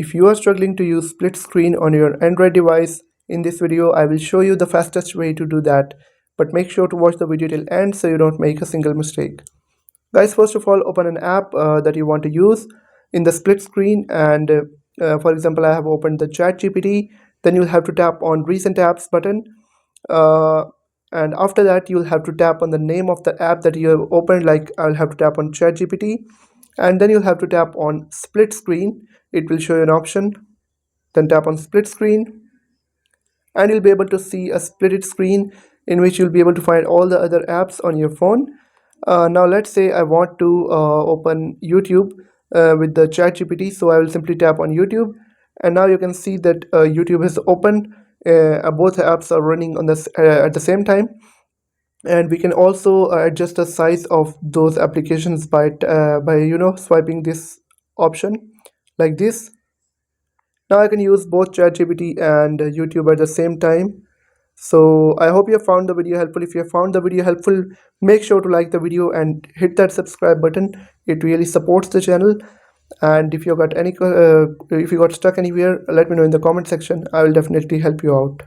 If you are struggling to use split screen on your Android device, in this video I will show you the fastest way to do that. But make sure to watch the video till end so you don't make a single mistake. Guys, first of all, open an app that you want to use in the split screen, and for example, I have opened the ChatGPT. Then you'll have to tap on recent apps button, uh, and after that you'll have to tap on the name of the app that you have opened. Like I'll have to tap on ChatGPT, and then you'll have to tap on split screen. It will show you an option. Then tap on split screen, and you'll be able to see a split screen in which you'll be able to find all the other apps on your phone. Now let's say I want to open YouTube with the ChatGPT, so I will simply tap on YouTube, and now you can see that YouTube has opened. Both apps are running on this at the same time, and we can also adjust the size of those applications by swiping this option like this. Now I can use both ChatGPT and YouTube at the same time. So I hope you have found the video helpful. If you have found the video helpful, make sure to like the video and hit that subscribe button. It really supports the channel. And if you got stuck anywhere, let me know in the comment section. I will definitely help you out.